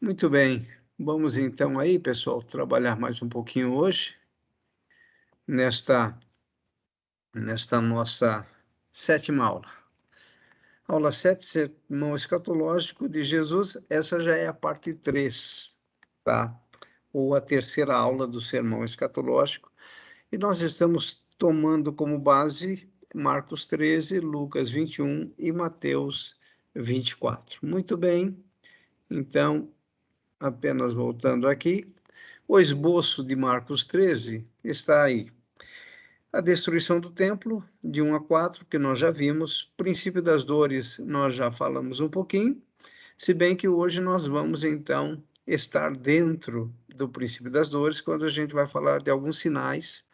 Muito bem. Vamos então aí, pessoal, trabalhar mais um pouquinho hoje, nesta nossa sétima aula. Aula 7, Sermão Escatológico de Jesus, essa já é a parte 3, tá? Ou a terceira aula do Sermão Escatológico, e nós estamos tomando como base Marcos 13, Lucas 21 e Mateus 24. Muito bem, então, apenas voltando aqui, o esboço de Marcos 13 está aí. A destruição do templo, de 1 a 4, que nós já vimos. Princípio das dores, nós já falamos um pouquinho. Se bem que hoje nós vamos, então, estar dentro do princípio das dores, quando a gente vai falar de alguns sinais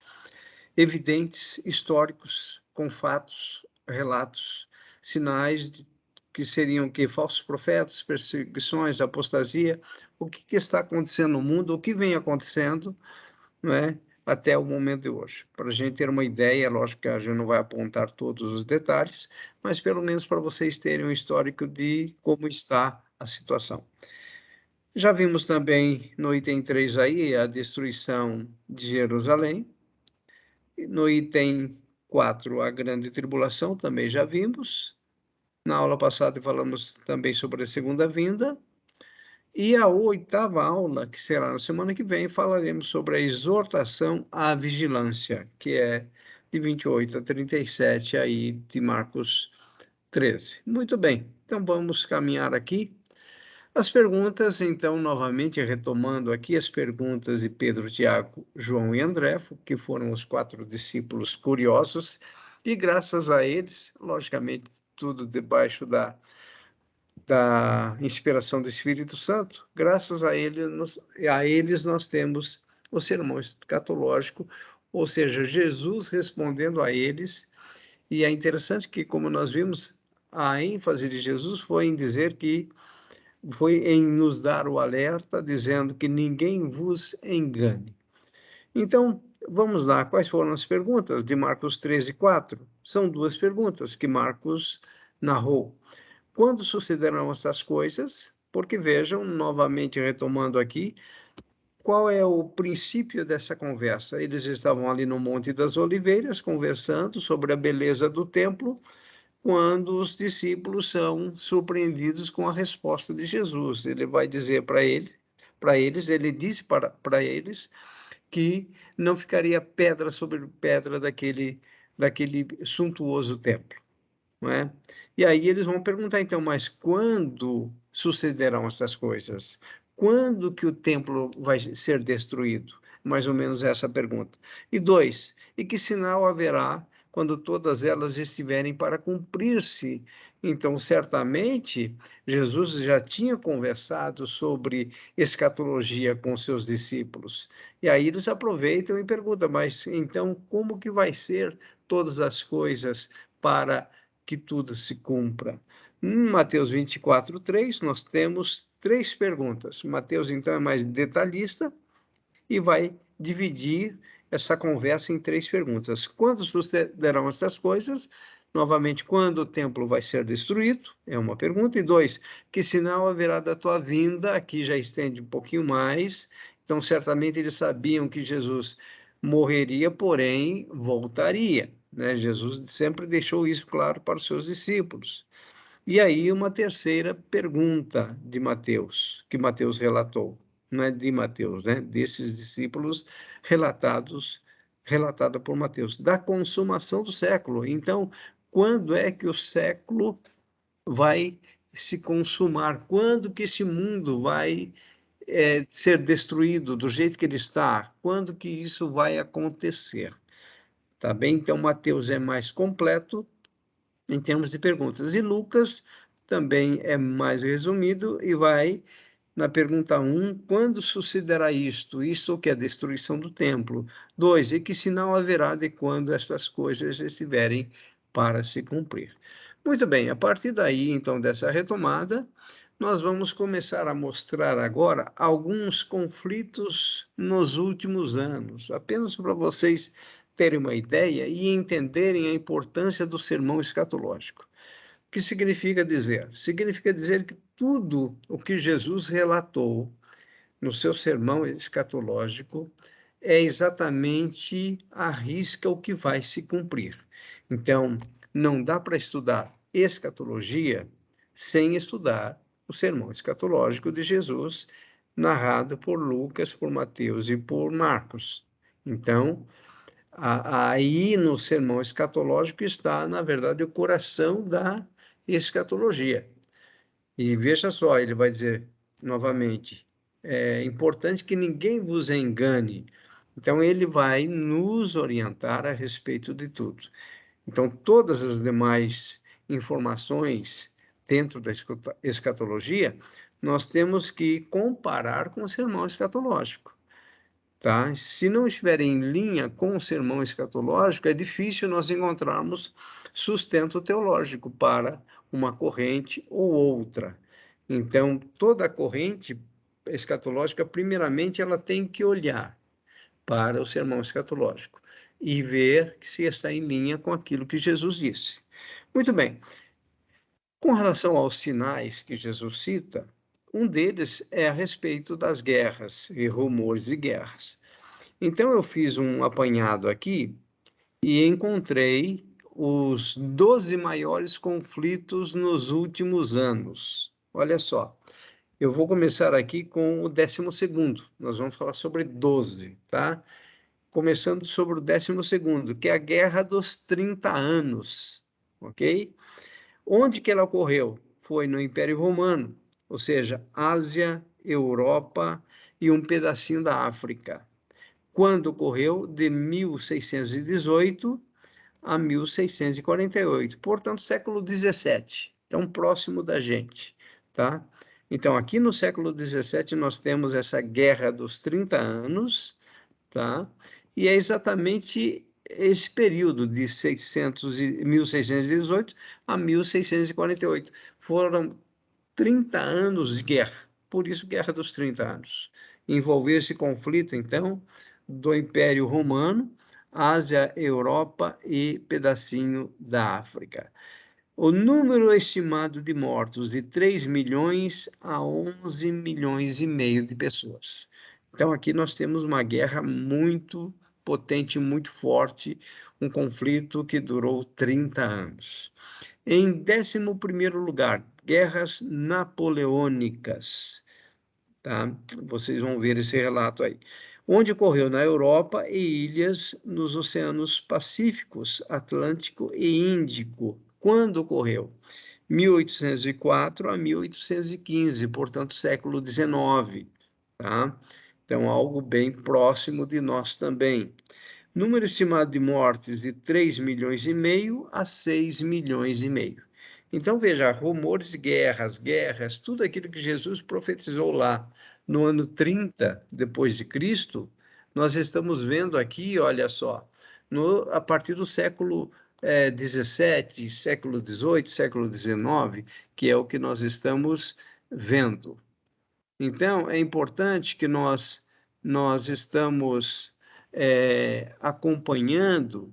evidentes, históricos, com fatos, relatos, sinais que seriam que falsos profetas, perseguições, apostasia, o que está acontecendo no mundo, o que vem acontecendo, não é? Até o momento de hoje. Para a gente ter uma ideia, lógico que a gente não vai apontar todos os detalhes, mas pelo menos para vocês terem um histórico de como está a situação. Já vimos também no item 3 aí a destruição de Jerusalém. No item 4, a grande tribulação, também já vimos. Na aula passada falamos também sobre a segunda vinda. E a oitava aula, que será na semana que vem, falaremos sobre a exortação à vigilância, que é de 28 a 37 aí de Marcos 13. Muito bem, então vamos caminhar aqui. As perguntas, então, novamente retomando aqui as perguntas de Pedro, Tiago, João e André, que foram os 4 discípulos curiosos, e graças a eles, logicamente, tudo debaixo da inspiração do Espírito Santo, graças a eles nós temos o sermão escatológico, ou seja, Jesus respondendo a eles, e é interessante que, como nós vimos, a ênfase de Jesus foi em dizer que foi em nos dar o alerta, dizendo que ninguém vos engane. Então, vamos lá, quais foram as perguntas de Marcos 13:4? São duas perguntas que Marcos narrou. Quando sucederão essas coisas? Porque vejam, novamente retomando aqui, qual é o princípio dessa conversa? Eles estavam ali no Monte das Oliveiras, conversando sobre a beleza do templo, quando os discípulos são surpreendidos com a resposta de Jesus. Ele vai dizer para eles, ele disse para eles que não ficaria pedra sobre pedra daquele suntuoso templo, não é? E aí eles vão perguntar então, mas quando sucederão essas coisas? Quando que o templo vai ser destruído? Mais ou menos essa pergunta. E dois, e que sinal haverá quando todas elas estiverem para cumprir-se? Então, certamente, Jesus já tinha conversado sobre escatologia com seus discípulos. E aí eles aproveitam e perguntam, mas então como que vai ser todas as coisas para que tudo se cumpra? Em Mateus 24:3, nós temos 3 perguntas. Mateus, então, é mais detalhista e vai dividir essa conversa em 3 perguntas. Quando sucederão essas coisas? Novamente, quando o templo vai ser destruído? É uma pergunta. E 2, que sinal haverá da tua vinda? Aqui já estende um pouquinho mais. Então, certamente eles sabiam que Jesus morreria, porém voltaria, né? Jesus sempre deixou isso claro para os seus discípulos. E aí uma terceira pergunta de Mateus, que Mateus relatou, não é de Mateus, né? Desses discípulos relatada por Mateus, da consumação do século. Então, quando é que o século vai se consumar? Quando que esse mundo vai ser destruído do jeito que ele está? Quando que isso vai acontecer? Tá bem? Então, Mateus é mais completo em termos de perguntas. E Lucas também é mais resumido e vai na pergunta 1, quando sucederá isto? Isto que é a destruição do templo. 2, e que sinal haverá de quando estas coisas estiverem para se cumprir? Muito bem, a partir daí, então, dessa retomada, nós vamos começar a mostrar agora alguns conflitos nos últimos anos, apenas para vocês terem uma ideia e entenderem a importância do sermão escatológico. que significa dizer? Significa dizer que tudo o que Jesus relatou no seu sermão escatológico é exatamente à risca o que vai se cumprir. Então, não dá para estudar escatologia sem estudar o sermão escatológico de Jesus, narrado por Lucas, por Mateus e por Marcos. Então, aí no sermão escatológico está, na verdade, o coração da escatologia. E veja só, ele vai dizer novamente: é importante que ninguém vos engane. Então, ele vai nos orientar a respeito de tudo. Então, todas as demais informações dentro da escatologia, nós temos que comparar com o sermão escatológico. Tá? Se não estiver em linha com o sermão escatológico, é difícil nós encontrarmos sustento teológico para uma corrente ou outra. Então, toda corrente escatológica, primeiramente, ela tem que olhar para o sermão escatológico e ver se está em linha com aquilo que Jesus disse. Muito bem. Com relação aos sinais que Jesus cita, um deles é a respeito das guerras e rumores de guerras. Então, eu fiz um apanhado aqui e encontrei os 12 maiores conflitos nos últimos anos. Olha só, eu vou começar aqui com o 12º. Nós vamos falar sobre 12, tá? Começando sobre o 12º, que é a Guerra dos 30 Anos, ok? Onde que ela ocorreu? Foi no Império Romano, ou seja, Ásia, Europa e um pedacinho da África. Quando ocorreu? De 1618 a 1648, portanto, século 17, tão próximo da gente, tá? Então, aqui no século 17, nós temos essa Guerra dos 30 Anos, tá? E é exatamente esse período de 1618 a 1648. Foram 30 anos de guerra, por isso Guerra dos 30 Anos. Envolveu esse conflito, então, do Império Romano, Ásia, Europa e pedacinho da África. O número estimado de mortos de 3 milhões a 11 milhões e meio de pessoas. Então, aqui nós temos uma guerra muito potente, muito forte, um conflito que durou 30 anos. Em 11º lugar, guerras napoleônicas. Tá? Vocês vão ver esse relato aí. Onde ocorreu na Europa e ilhas nos oceanos Pacíficos, Atlântico e Índico. Quando ocorreu? 1804 a 1815, portanto, século XIX. Tá? Então, algo bem próximo de nós também. Número estimado de mortes de 3 milhões e meio a 6 milhões e meio. Então, veja, rumores de guerras, tudo aquilo que Jesus profetizou lá no ano 30 depois de Cristo, nós estamos vendo aqui, olha só, a partir do século 17, século 18, século 19, que é o que nós estamos vendo. Então, é importante que nós estamos acompanhando,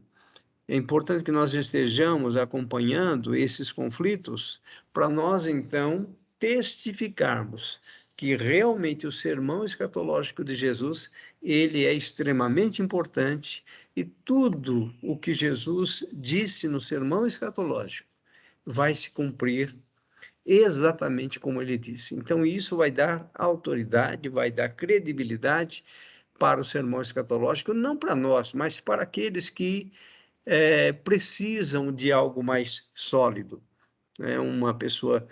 é importante que nós estejamos acompanhando esses conflitos para nós, então, testificarmos que realmente o sermão escatológico de Jesus, ele é extremamente importante e tudo o que Jesus disse no sermão escatológico vai se cumprir exatamente como ele disse. Então, isso vai dar autoridade, vai dar credibilidade para o sermão escatológico, não para nós, mas para aqueles que precisam de algo mais sólido. Uma pessoa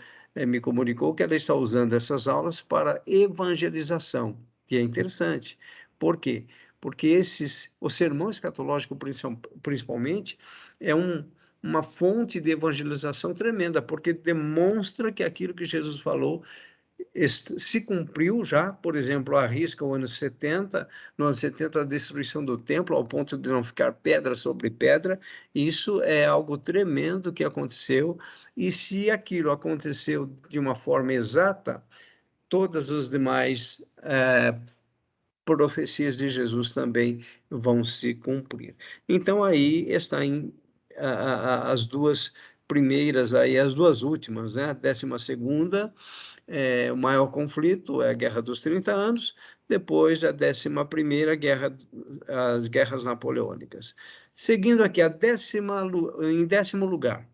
me comunicou que ela está usando essas aulas para evangelização, que é interessante. Por quê? Porque o sermão escatológico, principalmente, é uma fonte de evangelização tremenda, porque demonstra que aquilo que Jesus falou se cumpriu já, por exemplo, arrisca o ano 70, no ano 70 a destruição do templo, ao ponto de não ficar pedra sobre pedra, isso é algo tremendo que aconteceu, e se aquilo aconteceu de uma forma exata, todas as demais profecias de Jesus também vão se cumprir. Então, aí está as duas primeiras aí, as duas últimas, né? A 12ª, o maior conflito é a Guerra dos 30 Anos, depois a 11ª guerra, as guerras napoleônicas. Seguindo aqui, em 10º lugar,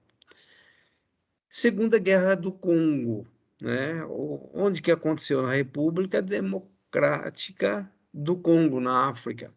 Segunda Guerra do Congo, né? Onde que aconteceu? Na República Democrática do Congo, na África.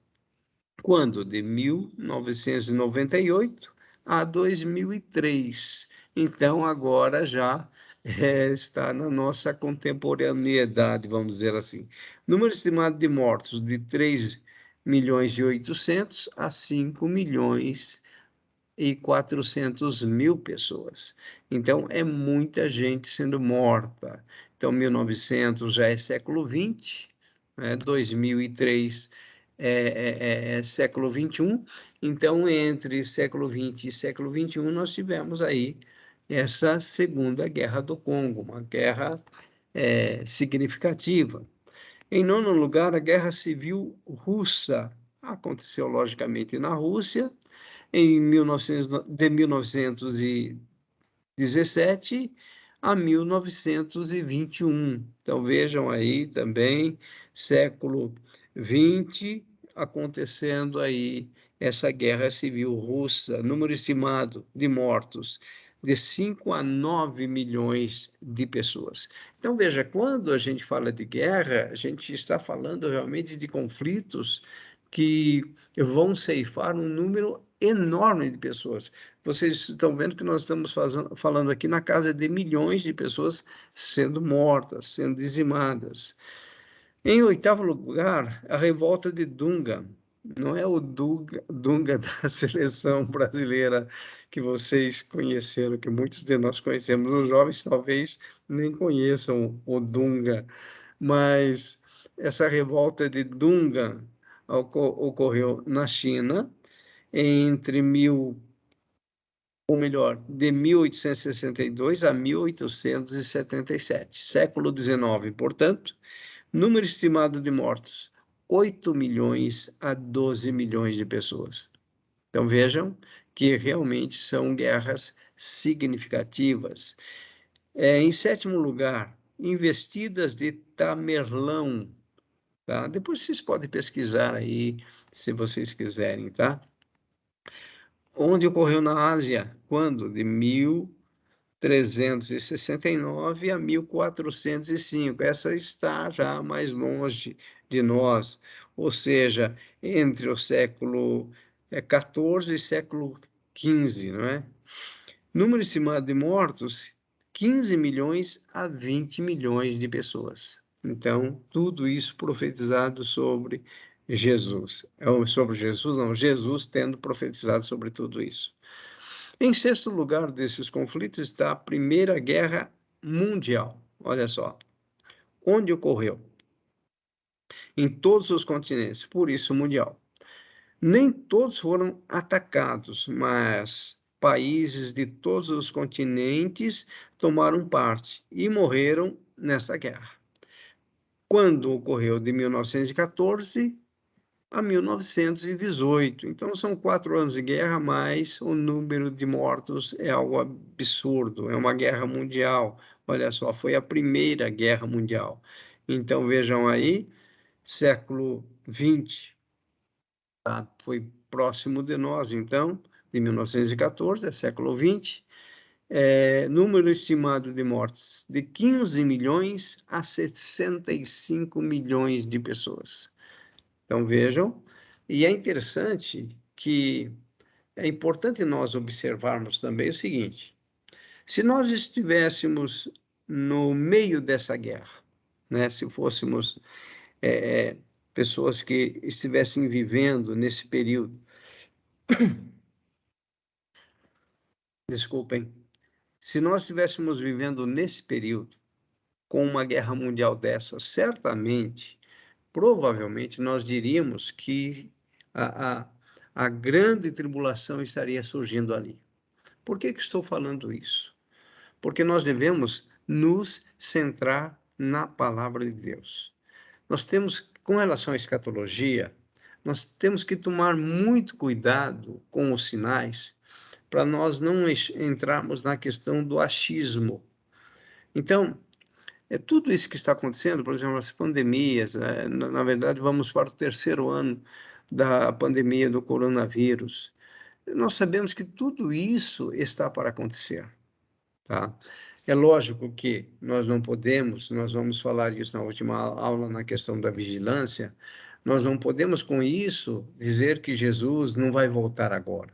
Quando? De 1998 a 2003. Então, agora já está na nossa contemporaneidade, vamos dizer assim. Número estimado de mortos de 3.800.000 a 5.400.000 pessoas. Então, é muita gente sendo morta. Então, 1900 já é século XX, né? 2003 é século XXI. Então, entre século XX e século XXI, nós tivemos aí essa Segunda Guerra do Congo, uma guerra significativa. Em nono lugar, a Guerra Civil Russa. Aconteceu, logicamente, na Rússia, de 1917 a 1921. Então, vejam aí também, século XX, acontecendo aí essa guerra civil russa, número estimado de mortos de 5 a 9 milhões de pessoas. Então, veja, quando a gente fala de guerra, a gente está falando realmente de conflitos que vão ceifar um número enorme de pessoas. Vocês estão vendo que nós estamos falando aqui na casa de milhões de pessoas sendo mortas, sendo dizimadas. Em oitavo lugar, a revolta de Dunga. Não é o Dunga da seleção brasileira que vocês conheceram, que muitos de nós conhecemos. Os jovens talvez nem conheçam o Dunga, mas essa revolta de Dunga ocorreu na China entre de 1862 a 1877, século XIX, portanto, número estimado de mortos, 8 milhões a 12 milhões de pessoas. Então vejam que realmente são guerras significativas. Em sétimo lugar, investidas de Tamerlão, tá? Depois vocês podem pesquisar aí, se vocês quiserem, tá? Onde ocorreu na Ásia, quando? De 1369 a 1405. Essa está já mais longe de nós, ou seja, entre o século XIV e século XV, não é? Número estimado de mortos, 15 milhões a 20 milhões de pessoas. Então, tudo isso profetizado sobre Jesus. Sobre Jesus, não, Jesus tendo profetizado sobre tudo isso. Em sexto lugar desses conflitos está a Primeira Guerra Mundial. Olha só, onde ocorreu? Em todos os continentes, por isso mundial. Nem todos foram atacados, mas países de todos os continentes tomaram parte e morreram nesta guerra. Quando ocorreu de 1914 a 1918. Então, são 4 anos de guerra, mas o número de mortos é algo absurdo. É uma guerra mundial. Olha só, foi a Primeira Guerra Mundial. Então, vejam aí, século XX, tá? Foi próximo de nós, então, de 1914, é século XX. Número estimado de mortes, de 15 milhões a 65 milhões de pessoas. Então, vejam, e é interessante que é importante nós observarmos também o seguinte: se nós estivéssemos no meio dessa guerra, né, se fôssemos pessoas que estivessem vivendo nesse período, desculpem, se nós estivéssemos vivendo nesse período, com uma guerra mundial dessa, certamente, provavelmente, nós diríamos que a, a, a grande tribulação estaria surgindo ali. Por que estou falando isso? Porque nós devemos nos centrar na palavra de Deus. Nós temos, com relação à escatologia, nós temos que tomar muito cuidado com os sinais, para nós não entrarmos na questão do achismo. Então, tudo isso que está acontecendo, por exemplo, as pandemias, na verdade, vamos para o 3º ano da pandemia do coronavírus. Nós sabemos que tudo isso está para acontecer, tá? É lógico que nós não podemos, nós vamos falar isso na última aula, na questão da vigilância, nós não podemos com isso dizer que Jesus não vai voltar agora.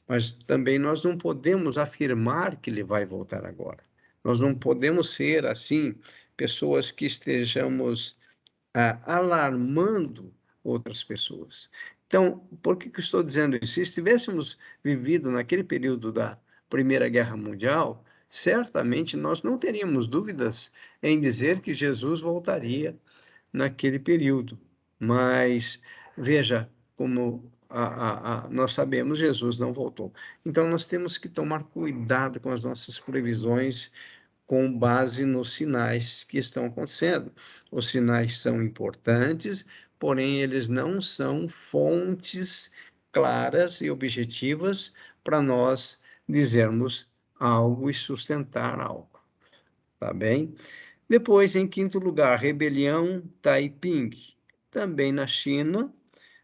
Mas também nós não podemos afirmar que ele vai voltar agora. Nós não podemos ser, assim, pessoas que estejamos alarmando outras pessoas. Então, por que eu estou dizendo isso? Se estivéssemos vivido naquele período da Primeira Guerra Mundial, certamente nós não teríamos dúvidas em dizer que Jesus voltaria naquele período. Mas, veja, como nós sabemos, Jesus não voltou. Então, nós temos que tomar cuidado com as nossas previsões com base nos sinais que estão acontecendo. Os sinais são importantes, porém, eles não são fontes claras e objetivas para nós dizermos algo e sustentar algo. Tá bem? Depois, em quinto lugar, rebelião Taiping, também na China,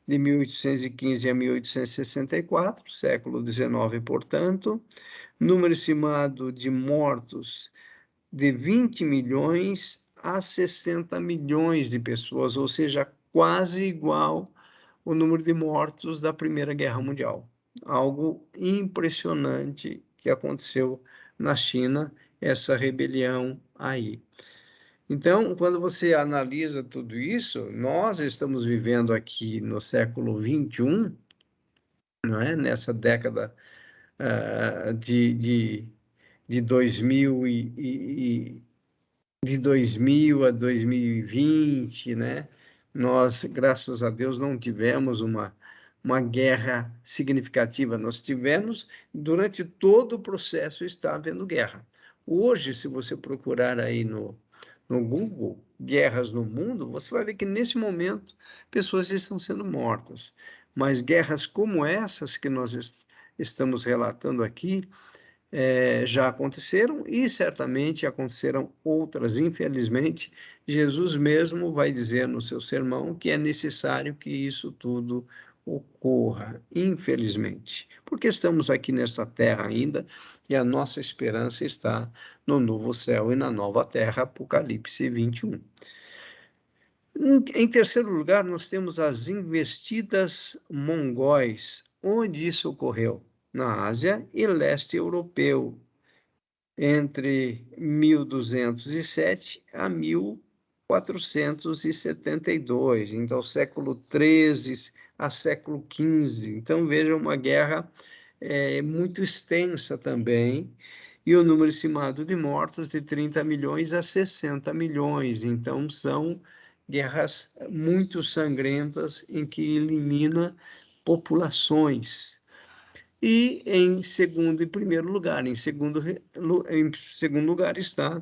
de 1815 a 1864, século XIX, portanto, número estimado de mortos de 20 milhões a 60 milhões de pessoas, ou seja, quase igual o número de mortos da Primeira Guerra Mundial. Algo impressionante que aconteceu na China, essa rebelião aí. Então, quando você analisa tudo isso, nós estamos vivendo aqui no século XXI, não é? Nessa década de 2000 de 2000 a 2020, né? Nós, graças a Deus, não tivemos uma guerra significativa. Nós tivemos, durante todo o processo, está havendo guerra. Hoje, se você procurar aí no Google, guerras no mundo, você vai ver que, nesse momento, pessoas estão sendo mortas. Mas guerras como essas que nós estamos relatando aqui, já aconteceram e certamente acontecerão outras. Infelizmente, Jesus mesmo vai dizer no seu sermão que é necessário que isso tudo ocorra, infelizmente, porque estamos aqui nesta terra ainda e a nossa esperança está no novo céu e na nova terra, Apocalipse 21. Em terceiro lugar, nós temos as investidas mongóis. Onde isso ocorreu? Na Ásia e leste europeu, entre 1207 a 1472, então século XIII a século XV. Então veja, uma guerra muito extensa também, e o número estimado de mortos de 30 milhões a 60 milhões. Então são guerras muito sangrentas em que elimina populações. E em primeiro lugar, em segundo lugar está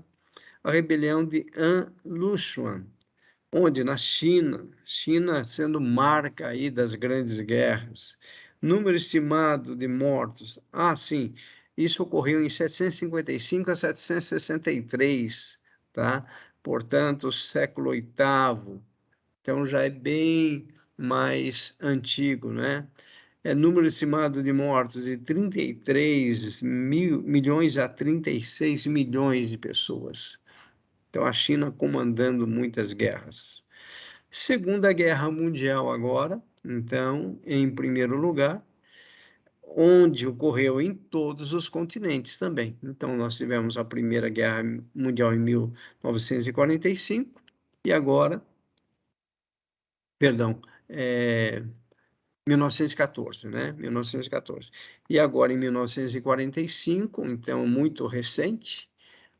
a rebelião de An Lushan, onde na China sendo marca aí das grandes guerras, número estimado de mortos, sim, isso ocorreu em 755 a 763, tá? Portanto, século VIII, então já é bem mais antigo, né? Número estimado de mortos de 33 milhões a 36 milhões de pessoas. Então, a China comandando muitas guerras. Segunda Guerra Mundial agora, então, em primeiro lugar, onde ocorreu em todos os continentes também. Então, nós tivemos a Primeira Guerra Mundial em 1945 e agora, perdão, 1914, né? 1914. E agora, em 1945, então, muito recente,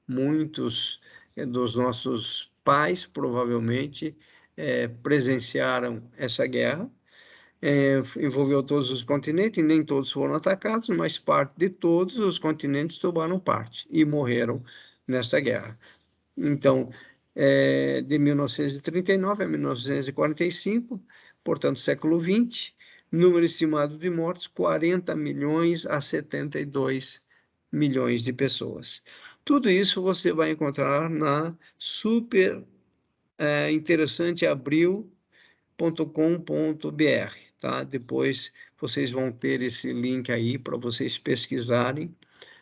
muitos dos nossos pais, provavelmente, presenciaram essa guerra. Envolveu todos os continentes, nem todos foram atacados, mas parte de todos os continentes tomaram parte e morreram nesta guerra. Então, de 1939 a 1945, portanto, século XX, Número estimado de mortos, 40 milhões a 72 milhões de pessoas. Tudo isso você vai encontrar na super interessante abril.com.br, tá? Depois vocês vão ter esse link aí para vocês pesquisarem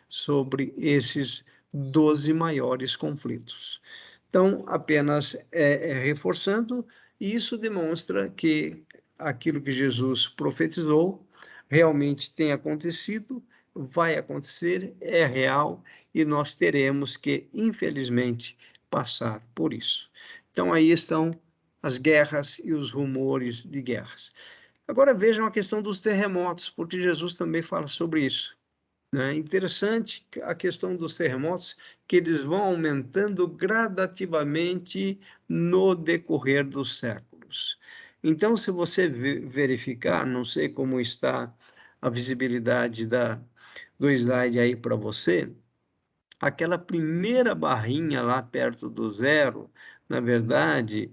sobre esses 12 maiores conflitos. Então, apenas reforçando, isso demonstra que aquilo que Jesus profetizou realmente tem acontecido, vai acontecer, é real, e nós teremos que, infelizmente, passar por isso. Então, aí estão as guerras e os rumores de guerras. Agora vejam a questão dos terremotos, porque Jesus também fala sobre isso, né? Interessante a questão dos terremotos, que eles vão aumentando gradativamente no decorrer dos séculos. Então, se você verificar, não sei como está a visibilidade do slide aí para você, aquela primeira barrinha lá perto do zero, na verdade,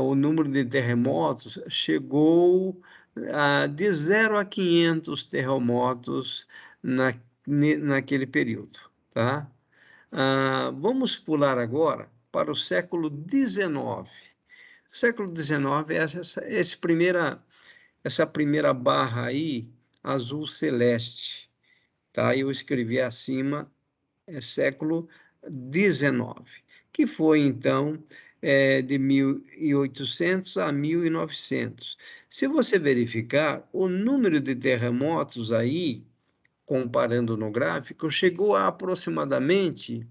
o número de terremotos chegou de 0 a 500 terremotos naquele período, tá? Vamos pular agora para o século XIX. O século XIX é essa primeira barra aí, azul celeste, tá? Eu escrevi acima século XIX, que foi, então, de 1800 a 1900. Se você verificar, o número de terremotos aí, comparando no gráfico, chegou a aproximadamente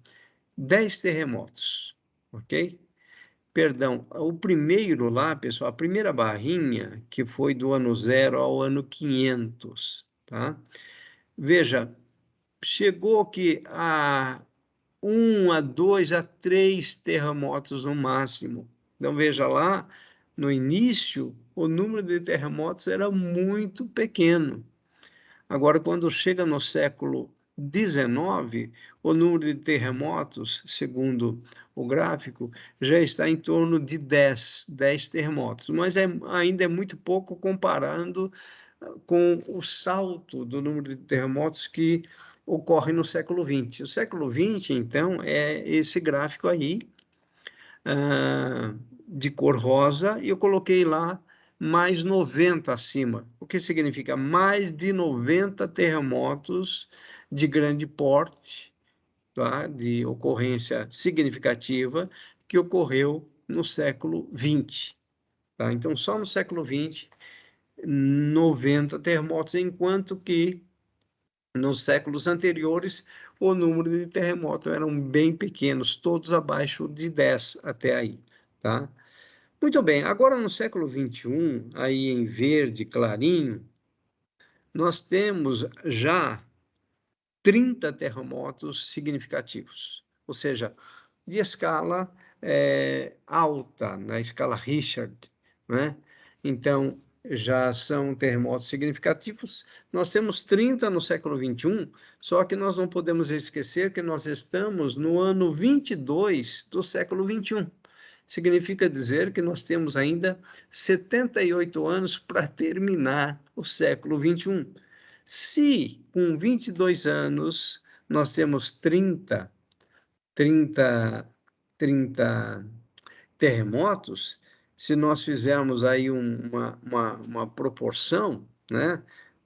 10 terremotos, ok? Perdão, o primeiro lá, pessoal, a primeira barrinha, que foi do ano 0 ao ano 500, tá? Veja, chegou que a 1 a 2 a 3 terremotos no máximo. Então, veja lá, no início, o número de terremotos era muito pequeno. Agora, quando chega no século XIX, o número de terremotos, segundo o gráfico, já está em torno de 10 terremotos, mas ainda é muito pouco comparando com o salto do número de terremotos que ocorre no século XX. O século XX, então, é esse gráfico aí, de cor rosa, e eu coloquei lá mais 90 acima, o que significa mais de 90 terremotos de grande porte, tá? De ocorrência significativa, que ocorreu no século XX. Tá? Então, só no século XX, 90 terremotos, enquanto que nos séculos anteriores o número de terremotos eram bem pequenos, todos abaixo de 10 até aí, tá? Muito bem, agora no século XXI, aí em verde clarinho, nós temos já 30 terremotos significativos, ou seja, de escala alta, na escala Richard, né? Então, já são terremotos significativos. Nós temos 30 no século XXI, só que nós não podemos esquecer que nós estamos no ano 22 do século XXI. Significa dizer que nós temos ainda 78 anos para terminar o século XXI. Se com 22 anos nós temos 30 terremotos, se nós fizermos aí uma proporção, né?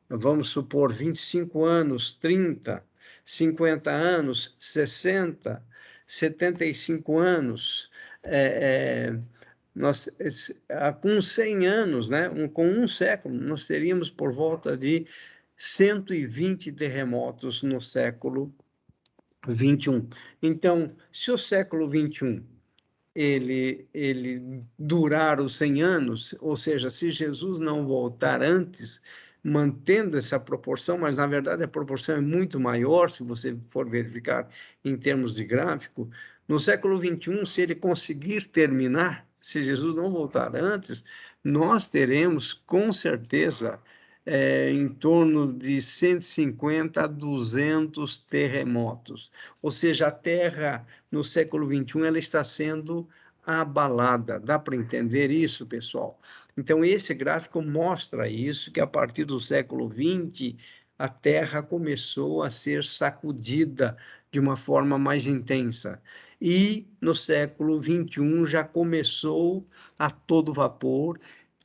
Vamos supor 25 anos, 30, 50 anos, 60, 75 anos, nós, com 100 anos, né? Com um século, nós teríamos por volta de 120 terremotos no século XXI. Então, se o século XXI ele durar os 100 anos, ou seja, se Jesus não voltar antes, mantendo essa proporção, mas na verdade a proporção é muito maior, se você for verificar em termos de gráfico, no século XXI, se ele conseguir terminar, se Jesus não voltar antes, nós teremos com certeza em torno de 150 a 200 terremotos. Ou seja, a Terra no século XXI ela está sendo abalada. Dá para entender isso, pessoal? Então, esse gráfico mostra isso, que a partir do século XX, a Terra começou a ser sacudida de uma forma mais intensa. E no século XXI já começou a todo vapor,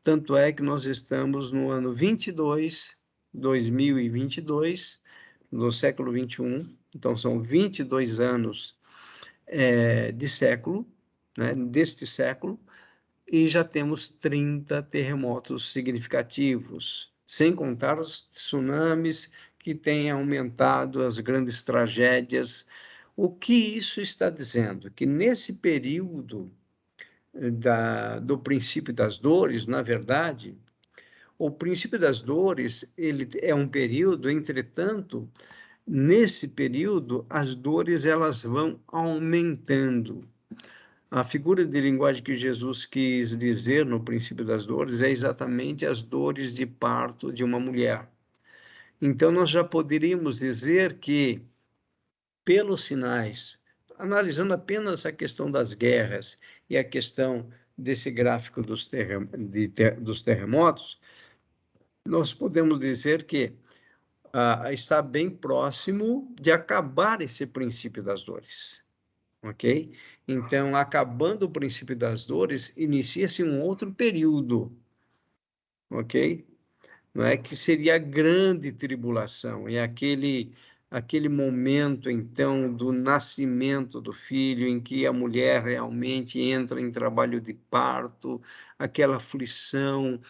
tanto é que nós estamos no ano 2022, no século XXI, então são 22 anos de século, né, deste século, e já temos 30 terremotos significativos, sem contar os tsunamis que têm aumentado as grandes tragédias. O que isso está dizendo? Que nesse período do princípio das dores, na verdade, o princípio das dores, ele é um período, entretanto, nesse período, as dores elas vão aumentando. A figura de linguagem que Jesus quis dizer no princípio das dores é exatamente as dores de parto de uma mulher. Então, nós já poderíamos dizer que, pelos sinais, analisando apenas a questão das guerras e a questão desse gráfico dos terremotos, nós podemos dizer que está bem próximo de acabar esse princípio das dores. Ok? Então, acabando o princípio das dores, inicia-se um outro período, ok? Não é que seria a grande tribulação, é aquele momento, então, do nascimento do filho, em que a mulher realmente entra em trabalho de parto, aquela aflição,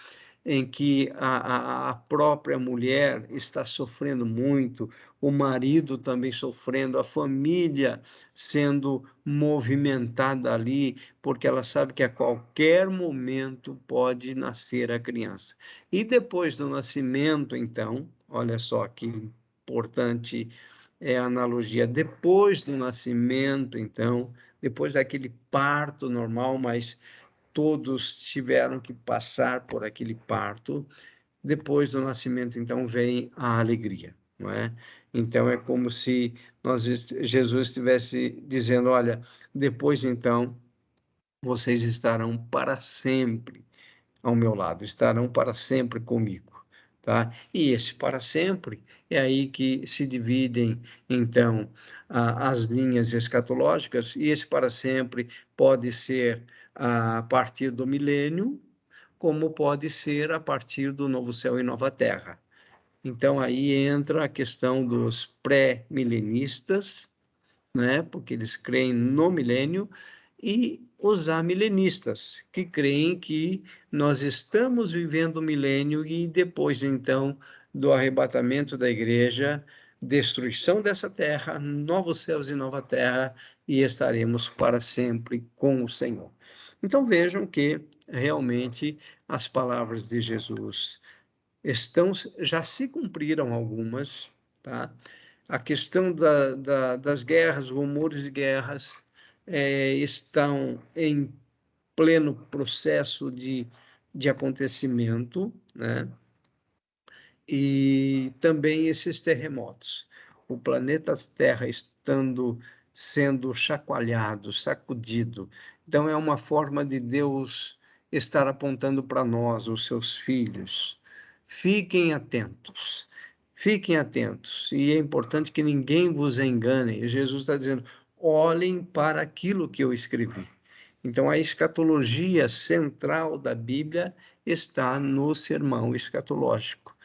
em que a própria mulher está sofrendo muito, o marido também sofrendo, a família sendo movimentada ali, porque ela sabe que a qualquer momento pode nascer a criança. E depois do nascimento, então, olha só que importante é a analogia, depois do nascimento, então, depois daquele parto normal, mas todos tiveram que passar por aquele parto. Depois do nascimento, então, vem a alegria, não é? Então, é como se Jesus estivesse dizendo, olha, depois, então, vocês estarão para sempre ao meu lado, estarão para sempre comigo, tá? E esse para sempre é aí que se dividem, então, as linhas escatológicas, e esse para sempre pode ser a partir do milênio, como pode ser a partir do novo céu e nova terra. Então, aí entra a questão dos pré-milenistas, né? Porque eles creem no milênio, e os amilenistas, que creem que nós estamos vivendo o milênio e depois, então, do arrebatamento da igreja, destruição dessa terra, novos céus e nova terra, e estaremos para sempre com o Senhor. Então vejam que realmente as palavras de Jesus já se cumpriram algumas, tá? A questão das guerras, rumores de guerras, estão em pleno processo de acontecimento, né? E também esses terremotos. O planeta Terra sendo chacoalhado, sacudido. Então, é uma forma de Deus estar apontando para nós, os seus filhos. Fiquem atentos. Fiquem atentos. E é importante que ninguém vos engane. Jesus está dizendo: olhem para aquilo que eu escrevi. Então, a escatologia central da Bíblia está no sermão escatológico.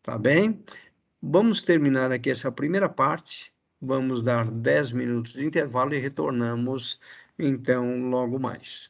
Tá bem? Vamos terminar aqui essa primeira parte. Vamos dar 10 minutos de intervalo e retornamos, então, logo mais.